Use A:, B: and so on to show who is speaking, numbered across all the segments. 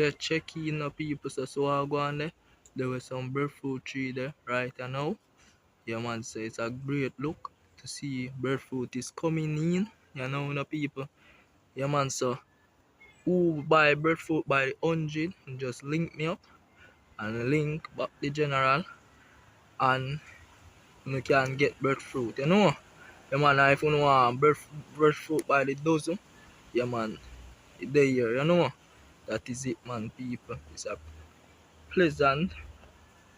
A: we check in the people so I go on there. There was some breadfruit tree there right now. Yeah man, so it's a great look to see breadfruit is coming in, the people. Yeah man, so who buy breadfruit by the 100, just link me up and link back the general and you can get breadfruit, Yeah man, if you want breadfruit by the dozen, yeah man, it's there, That is it man people. It's a pleasant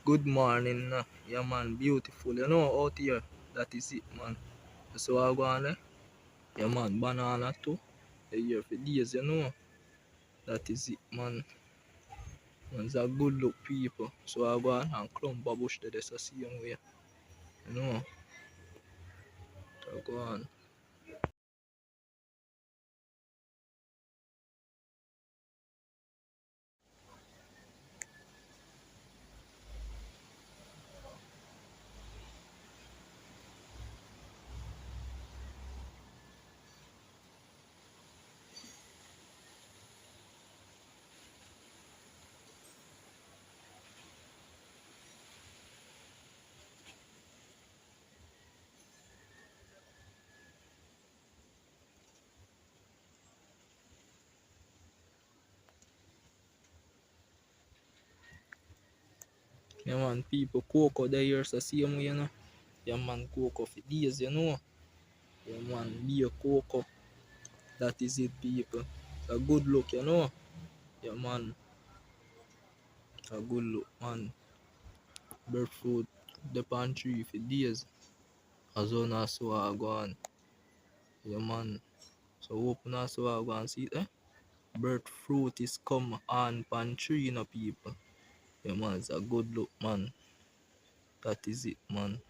A: good morning. Yeah man, beautiful, out here. That is it man. So I go on there. Yeah man, banana too. They're here for days, That is it man. It's a good look people. So I go on and clump a bush there, so see you way. You know. So go on. Yeah man, people cocoa there here, so see you way, Yeah man, cocoa for days, Yeah man, be a cocoa. That is it people. It's a good look, Yeah man, it's a good look man. Breadfruit the palm tree for days. As soon as so I go on. Yeah man. So open as so I go and see it, Breadfruit is come on palm tree, people. Yeah man, it's a good look man. That is it man.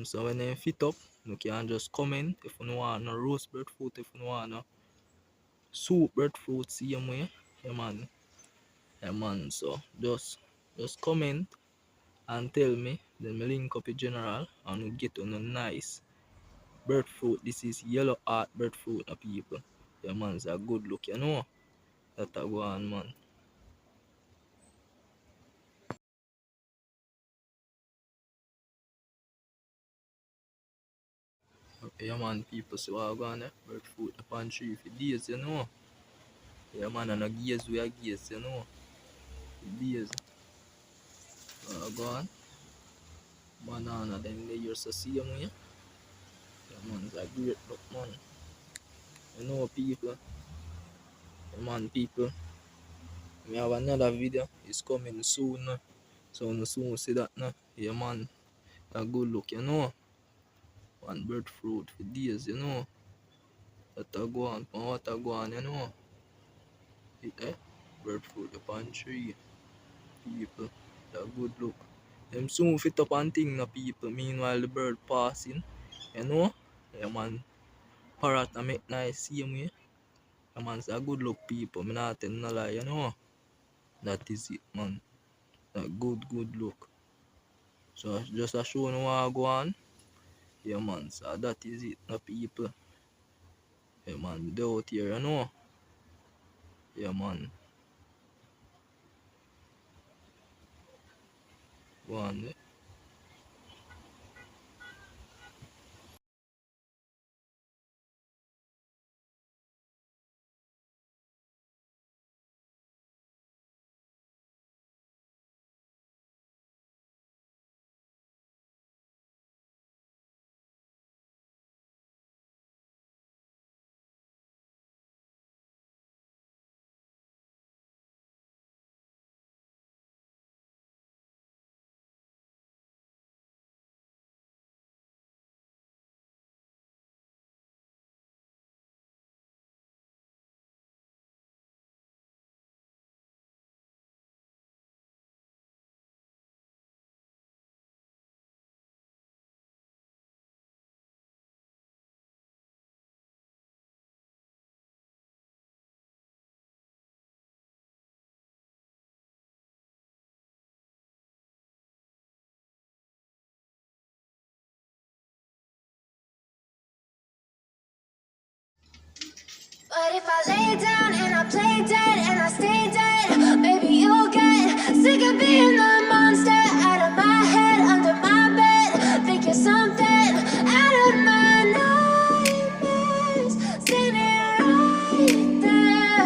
A: So when they fit up, you can just comment if you want no roast breadfruit, if you want no soup breadfruit, same way. Yeah man. Yeah man. So just comment and tell me. Then me link up with general and we get on a nice breadfruit. This is yellow heart breadfruit, people. Yeah man, it's a good look, That a go on man. Okay, yeah man, people, so I go on breadfruit upon tree for days, Yeah man, and a gaze we a gaze, For days. Go on. Banana then they use the same way. Yeah man, it's a great look man. People. Yeah man, people. We have another video. It's coming soon. So no soon see that now. Yeah man. A good look, One breadfruit for days, That a go on. What a go on, It breadfruit upon tree. People. A good look. Them soon fit up and thing people. Meanwhile the bird passing. Yeah man. Parrot I make nice same way. Yeah man, it's a good look people. Me not tell no lie, That is it man. A good look. So just a show no want go on. Yeah man, so that is it people. Yeah man, they out here, Yeah man. Go on,
B: But if I lay down and I play dead and I stay dead, maybe you'll get sick of being the monster out of my head, under my bed, thinking something out of my nightmares, standing right there.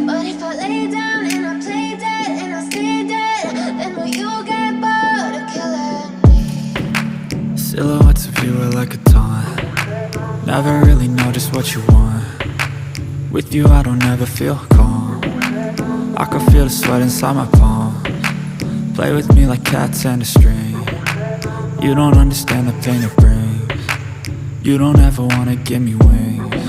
B: But if I lay down and I play dead and I stay dead, then will you get bored of killing me?
C: Silhouettes of you are like a taunt. Never really know just what you want. With you I don't ever feel calm. I can feel the sweat inside my palms. Play with me like cats and a string. You don't understand the pain it brings. You don't ever wanna give me wings.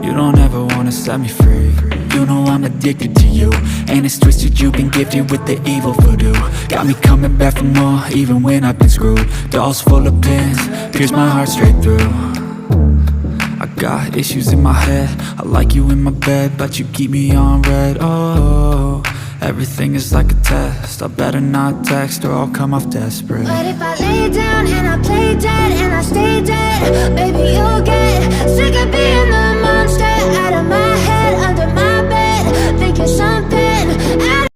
C: You don't ever wanna set me free. You know I'm addicted to you, and it's twisted, you've been gifted with the evil voodoo. Got me coming back for more, even when I've been screwed. Dolls full of pins, pierce my heart straight through. I got issues in my head, I like you in my bed, but you keep me on red. Oh, everything is like a test, I better not text or I'll come off desperate.
B: But if I lay down and I play dead and I stay dead, maybe you'll get sick of being the monster out of my head, under my bed, thinking something out of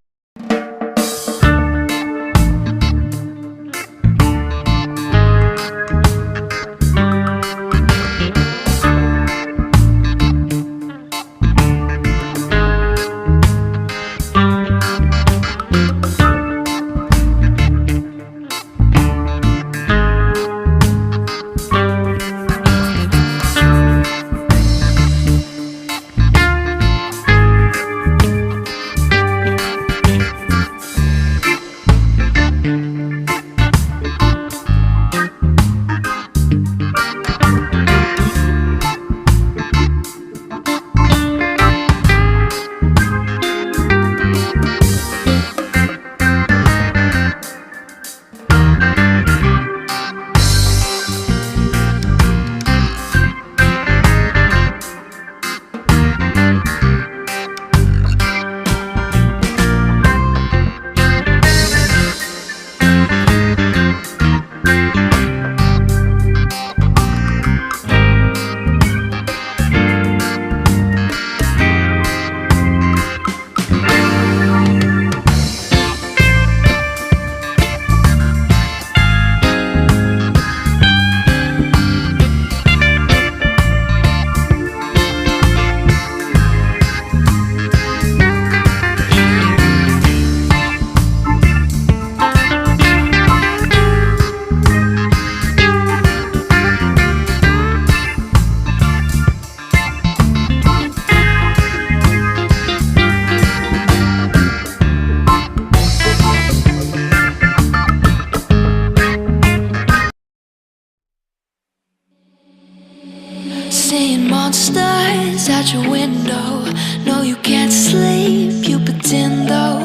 B: seeing monsters out your window. No, you can't sleep, you pretend though.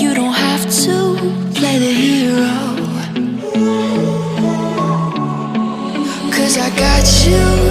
B: You don't have to play the hero, 'cause I got you